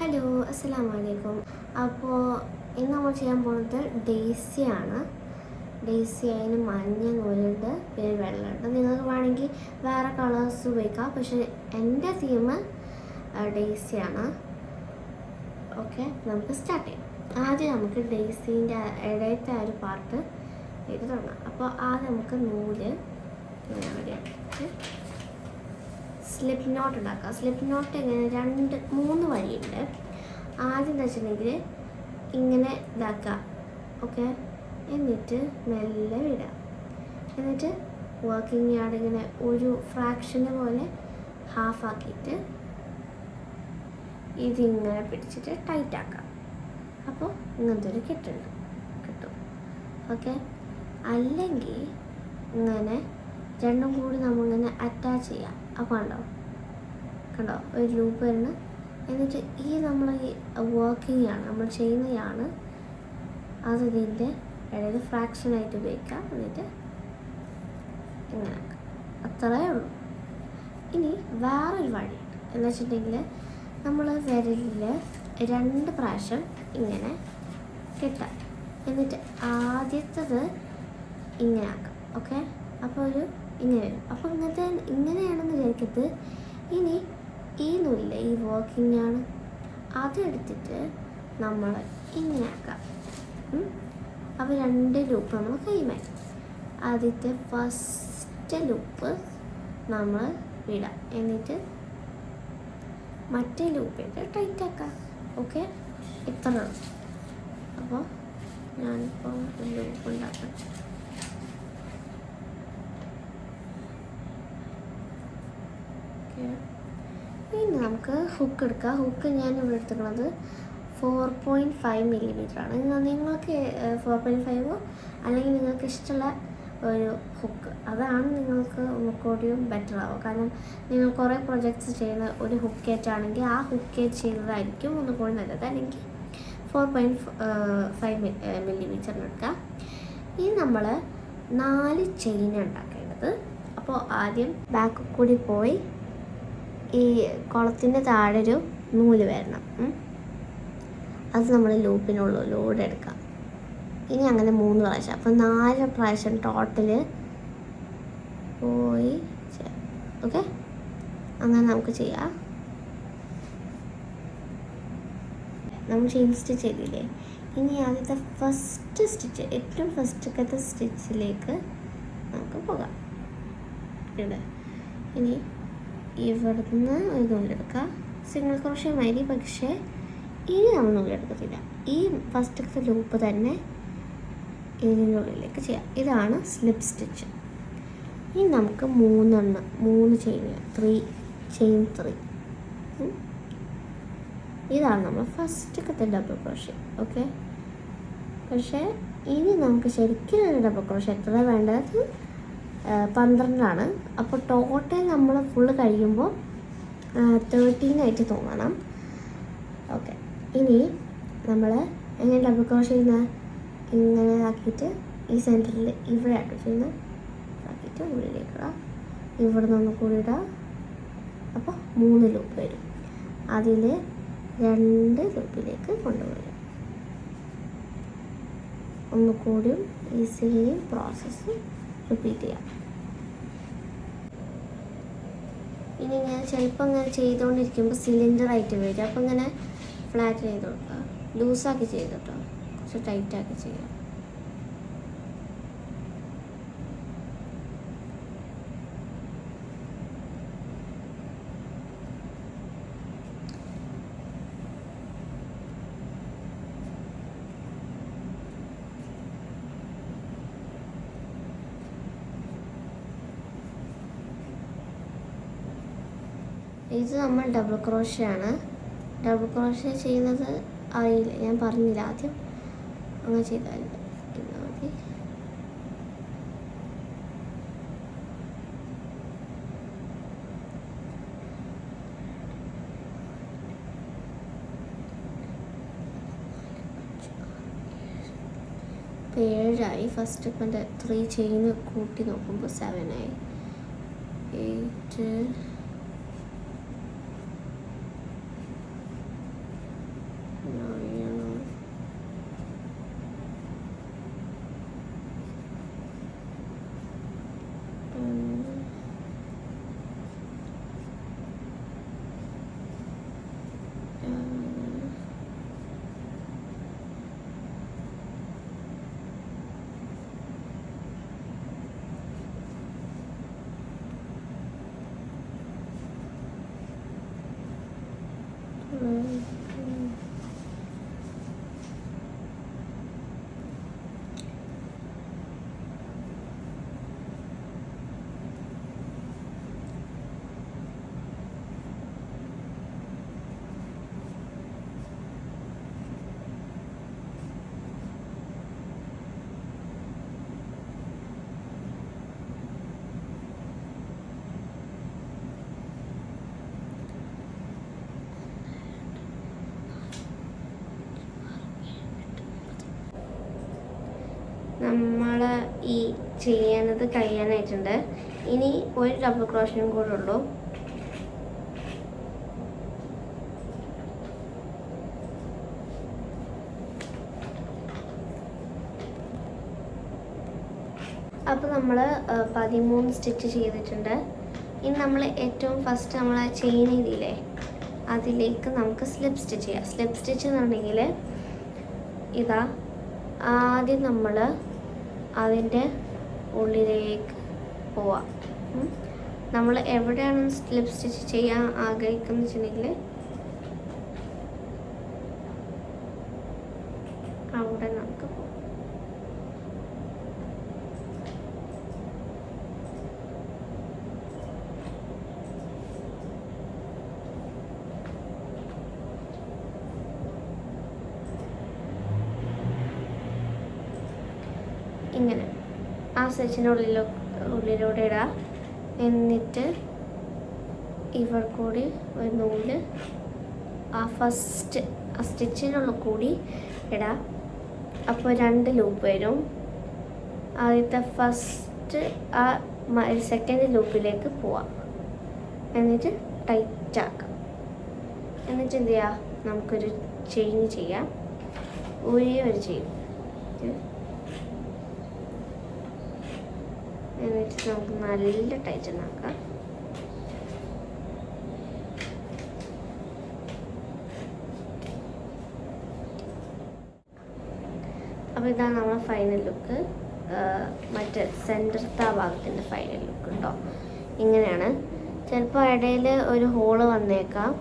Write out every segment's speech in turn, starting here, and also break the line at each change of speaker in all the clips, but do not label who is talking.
Hello, അസ്സലാമു അലൈക്കും. അപ്പോൾ ഇന്ന് നമ്മൾ ചെയ്യാൻ പോകുന്നത് ഡെയ്സിയാണ്. ഡെയ്സി അതിന് മഞ്ഞ നൂലുണ്ട്, പിന്നെ വെള്ളമുണ്ട്. നിങ്ങൾക്ക് വേണമെങ്കിൽ വേറെ കളേഴ്സ് ഉപയോഗിക്കാം, പക്ഷേ എൻ്റെ തീം ഡെയ്സിയാണ്. ഓക്കെ, നമുക്ക് സ്റ്റാർട്ട് ചെയ്യാം. ആദ്യം നമുക്ക് ഡെയ്സീൻ്റെ ഇടയത്തെ ഒരു പാർട്ട് ഇത് തുടങ്ങാം. അപ്പോൾ ആദ്യം നമുക്ക് നൂല് സ്ലിപ്പ് നോട്ട് ഉണ്ടാക്കാം. സ്ലിപ്പ് നോട്ട് ഇങ്ങനെ മൂന്ന് വഴിയുണ്ട്. ആദ്യം എന്താ വെച്ചിട്ടുണ്ടെങ്കിൽ ഇങ്ങനെ ഇതാക്കുക. ഓക്കെ, എന്നിട്ട് മെല്ലെ വിടാം. എന്നിട്ട് വർക്കിംഗ് യാർഡ് ഇങ്ങനെ ഒരു ഫ്രാക്ഷന് പോലെ ഹാഫ് ആക്കിയിട്ട് ഇതിങ്ങനെ പിടിച്ചിട്ട് ടൈറ്റ് ആക്കാം. അപ്പോൾ ഇങ്ങനത്തെ ഒരു കിട്ടും. ഓക്കെ, അല്ലെങ്കിൽ ഇങ്ങനെ രണ്ടും കൂടി നമ്മളിങ്ങനെ അറ്റാച്ച് ചെയ്യാം. അപ്പോൾ കണ്ടോ ഒരു ലൂപ്പ് വരുന്നത്. എന്നിട്ട് ഈ നമ്മൾ ഈ വർക്കിംഗ് ആണ് നമ്മൾ ചെയ്യുന്നതാണ് അത് ഇതിൻ്റെ ഇടയിൽ ഫ്രാക്ഷനായിട്ട് ഉപയോഗിക്കാം. എന്നിട്ട് ഇങ്ങനെ ആക്കാം. അത്രയേ ഉള്ളൂ. ഇനി വേറൊരു വഴിയുണ്ട് എന്ന് വെച്ചിട്ടുണ്ടെങ്കിൽ നമ്മൾ വിരലിൽ 2 പ്രാവശ്യം ഇങ്ങനെ കെട്ടാം. എന്നിട്ട് ആദ്യത്തത് ഇങ്ങനെ ആക്കാം. ഓക്കെ, അപ്പോൾ ഇങ്ങനെ വരും. അപ്പോൾ ഇങ്ങനെയാണെന്ന് വിചാരിക്കരുത്. ഇനി ഈ നൂലില്ലേ, ഈ വർക്കിംഗ് ആണ്, അതെടുത്തിട്ട് നമ്മൾ ഇങ്ങനെ ആക്കാം. അപ്പോൾ 2 ലൂപ്പ് നമ്മൾ കൈമാറി. ആദ്യത്തെ ഫസ്റ്റ് ലൂപ്പ് നമ്മൾ വിടാം. എന്നിട്ട് മറ്റേ ലൂപ്പിട്ട് ടൈറ്റ് ആക്കാം. ഓക്കെ, ഇത്ര. അപ്പോൾ ഞാനിപ്പോൾ ഒരു ലൂപ്പ് ഉണ്ടാക്കാം. പിന്നെ നമുക്ക് ഹുക്ക് എടുക്കാം. ഹുക്ക് ഞാൻ ഇവിടെ എടുത്തിട്ടുള്ളത് 4.5 മില്ലിമീറ്ററാണ്. നിങ്ങൾക്ക് 4.5 അല്ലെങ്കിൽ നിങ്ങൾക്ക് ഇഷ്ടമുള്ള ഒരു ഹുക്ക് അതാണ് നിങ്ങൾക്ക് ഒന്നുകൂടിയും ബെറ്റർ ആവും. കാരണം നിങ്ങൾ കുറേ പ്രൊജക്ട്സ് ചെയ്യുന്ന ഒരു ഹുക്കേറ്റാണെങ്കിൽ ആ ഹുക്കേറ്റ് ചെയ്യുന്നതായിരിക്കും ഒന്നുകൂടി നല്ലത്. അല്ലെങ്കിൽ 4.5 മില്ലിമീറ്ററിന് എടുക്കാം. ഇനി നമ്മൾ 4 ചെയിൻ ഉണ്ടാക്കേണ്ടത്. അപ്പോൾ ആദ്യം ബാക്ക് കൂടി പോയി ഈ കുളത്തിൻ്റെ താഴെ ഒരു നൂല് വരണം. അത് നമ്മൾ ലൂപ്പിനുള്ളിലൂടെ എടുക്കാം. ഇനി അങ്ങനെ 3 പ്രാവശ്യം, അപ്പോൾ 4 പ്രാവശ്യം ടോട്ടൽ പോയി ചെയ്യാം. ഓക്കെ, അങ്ങനെ നമുക്ക് ചെയ്യാം. നമ്മൾ ചെയിൻ സ്റ്റിച്ച് ചെയ്തില്ലേ, ഇനി ആദ്യത്തെ ഫസ്റ്റ് സ്റ്റിച്ച്, ഏറ്റവും ഫസ്റ്റത്തെ സ്റ്റിച്ചിലേക്ക് നമുക്ക് പോകാം. ഇനി ഇവിടുന്ന് ഒരു നൂലെടുക്കുക, സിംഗിൾ ക്രോഷ്യ മാതിരി. പക്ഷേ ഇനി നമ്മൾ നൂലെടുക്കത്തില്ല. ഈ ഫസ്റ്റത്തെ ലൂപ്പ് തന്നെ ഇതിൻ്റെ ഉള്ളിലേക്ക് ചെയ്യാം. ഇതാണ് സ്ലിപ്പ് സ്റ്റിച്ച്. ഇനി നമുക്ക് 3 ചെയിൻ, 3 ചെയിൻ 3. ഇതാണ് നമ്മൾ ഫസ്റ്റത്തെ ഡബിൾ ക്രോഷ്യ. ഓക്കെ, പക്ഷേ ഇനി നമുക്ക് ശരിക്കും ഒരു ഡബിൾ ക്രോഷ്യ എത്ര വേണ്ടത് 12 അപ്പോൾ ടോട്ടൽ നമ്മൾ ഫുള്ള് കഴിയുമ്പോൾ 13 തോന്നണം. ഓക്കെ, ഇനി നമ്മൾ എങ്ങനെ ഡബിൾ ക്രോഷ്യ ചെയ്യുന്ന, ഇങ്ങനെ ആക്കിയിട്ട് ഈ സെൻറ്ററിൽ ഇവിടെ ആയിട്ട് ചെയ്യുന്ന ആക്കിയിട്ട് ഉള്ളിലേക്ക് ഇടാം. ഇവിടെ നിന്ന് കൂടി ഇടാം. അപ്പോൾ 3 ലൂപ്പ് വരും. അതിൽ 2 ലൂപ്പിലേക്ക് കൊണ്ടുവരും. ഒന്നുകൂടിയും ഈ സെയിം പ്രോസസ്സ് റിപ്പീറ്റ് ചെയ്യാം. ഇനി ഞാൻ ചിലപ്പോൾ ഇങ്ങനെ ചെയ്തുകൊണ്ടിരിക്കുമ്പോൾ സിലിണ്ടറായിട്ട് വരും. അപ്പോൾ ഇങ്ങനെ ഫ്ലാറ്റ് ചെയ്ത് കൊടുക്കുക. ലൂസാക്കി ചെയ്ത് കേട്ടോ, കുറച്ച് ടൈറ്റാക്കി ചെയ്യാം. ഇത് നമ്മൾ ഡബിൾ ക്രോഷ്യ ആണ്. ഡബിൾ ക്രോഷ്യ ചെയ്യുന്നത് അറിയില്ല, ഞാൻ പറഞ്ഞില്ല ആദ്യം. അങ്ങനെ ചെയ്താൽ മതി. ഇപ്പോൾ 7 ഫസ്റ്റ് ഇപ്പം 3 ചെയിൻ കൂട്ടി നോക്കുമ്പോൾ 7 8 നമ്മൾ ഈ ചെയ്യുന്നത് കഴിയാനായിട്ടുണ്ട്. ഇനി ഒരു ഡബിൾ ക്രോഷനും കൂടെ ഉള്ളൂ. അപ്പോൾ നമ്മൾ 13 സ്റ്റിച്ച് ചെയ്തിട്ടുണ്ട്. ഇനി നമ്മൾ ഏറ്റവും ഫസ്റ്റ് നമ്മൾ ആ ചെയിൻ ഇതില്ലേ അതിലേക്ക് നമുക്ക് സ്ലിപ്പ് സ്റ്റിച്ച് ചെയ്യാം. സ്ലിപ്പ് സ്റ്റിച്ച് എന്ന് പറഞ്ഞെങ്കിൽ ഇതാ ആദ്യം നമ്മൾ അതിൻ്റെ ഉള്ളിലേക്ക് പോവാം. നമ്മൾ എവിടെയാണ് സ്ലിപ്പ് സ്റ്റിച്ച് ചെയ്യാൻ ആഗ്രഹിക്കുന്നത് വെച്ചിട്ടുണ്ടെങ്കിൽ അവിടെ നമുക്ക് പോവാം. ഇങ്ങനെ ആ സ്റ്റിച്ചിൻ്റെ ഉള്ളിലൂടെ ഇടാം. എന്നിട്ട് ഇവർ കൂടി ഒരു നൂല് ആ ഫസ്റ്റ് ആ സ്റ്റിച്ചിനുള്ള കൂടി ഇടാം. അപ്പോൾ 2 ലൂപ്പ് വരും. ആദ്യത്തെ ഫസ്റ്റ് ആ സെക്കൻഡ് ലൂപ്പിലേക്ക് പോവാം. എന്നിട്ട് ടൈറ്റാക്കാം. എന്നിട്ട് എന്ത് ചെയ്യാം, നമുക്കൊരു ചെയിൻ ചെയ്യാം. ഒരേ ഒരു ചെയിൻ എന്നിട്ട് നമുക്ക് നല്ല ടൈറ്റ് ആക്കാം. അപ്പോൾ ഇതാണ് നമ്മളെ ഫൈനൽ ലുക്ക്. മറ്റേ സെൻറ്ററത്തെ ആ ഭാഗത്തിൻ്റെ ഫൈനൽ ലുക്ക് ഉണ്ടോ, ഇങ്ങനെയാണ്. ചിലപ്പോൾ ഇടയിൽ ഒരു ഹോള് വന്നേക്കാം,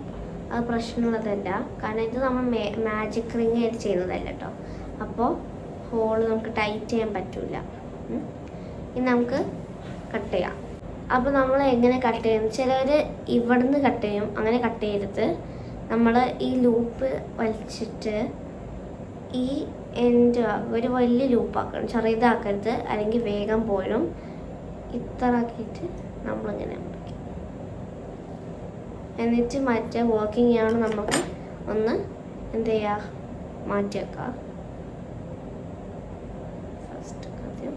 അത് പ്രശ്നമുള്ളതല്ല. കാരണം ഇത് നമ്മൾ മാജിക് റിങ് ആയിട്ട് ചെയ്യുന്നതല്ല കേട്ടോ. അപ്പോൾ ഹോള് നമുക്ക് ടൈറ്റ് ചെയ്യാൻ പറ്റില്ല. ഇനി നമുക്ക് കട്ട് ചെയ്യാം. അപ്പോൾ നമ്മൾ എങ്ങനെ കട്ട് ചെയ്യും, ചിലവർ ഇവിടുന്ന് കട്ട് ചെയ്യും. അങ്ങനെ കട്ട് ചെയ്തിട്ട് നമ്മൾ ഈ ലൂപ്പ് വലിച്ചിട്ട് ഈ എൻഡ് ഒരു വലിയ ലൂപ്പാക്കണം, ചെറിയതാക്കരുത്, അല്ലെങ്കിൽ വേഗം പോരും. ഇത്ര ആക്കിയിട്ട് നമ്മളിങ്ങനെ മുറിക്കും. എന്നിട്ട് മറ്റേ വർക്കിംഗ് ആണ് നമുക്ക് ഒന്ന് എന്ത് ചെയ്യുക, മാറ്റി വെക്കുക. ഫസ്റ്റ് ആദ്യം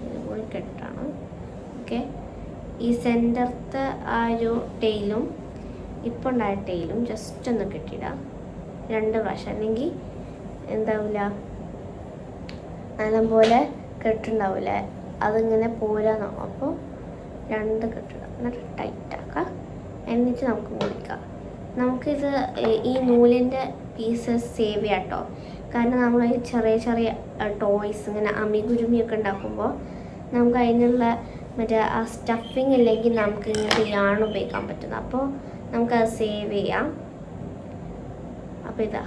ഇതുപോലെ കെട്ടാണ്. ഓക്കെ, ഈ സെൻറ്ററത്തെ ആ ഒരു ടെയിലും ഇപ്പം ഉണ്ടായ ടെയിലും ജസ്റ്റ് ഒന്ന് കെട്ടിയിടാം 2 പ്രാവശ്യം. അല്ലെങ്കിൽ എന്താവില്ല, നല്ലപോലെ കെട്ടുണ്ടാവില്ല, അതിങ്ങനെ പോരാന്നോ. അപ്പോൾ 2 കെട്ടിടാം, എന്നിട്ട് ടൈറ്റാക്കാം. എന്നിട്ട് നമുക്ക് മുറിക്കാം. നമുക്കിത് ഈ നൂലിൻ്റെ പീസസ് സേവ് ചെയ്യാം കേട്ടോ. കാരണം നമ്മൾ ഈ ചെറിയ ചെറിയ ടോയ്സ് ഇങ്ങനെ അമിഗുരുമിയൊക്കെ ഉണ്ടാക്കുമ്പോൾ നമുക്ക് അതിനുള്ള മറ്റേ ആ സ്റ്റഫിങ് ഇല്ലെങ്കിൽ നമുക്ക് ഇങ്ങനത്തെ യാൺ ഉപയോഗിക്കാൻ പറ്റുന്നത്. അപ്പോൾ നമുക്കത് സേവ് ചെയ്യാം. അപ്പോൾ ഇതാ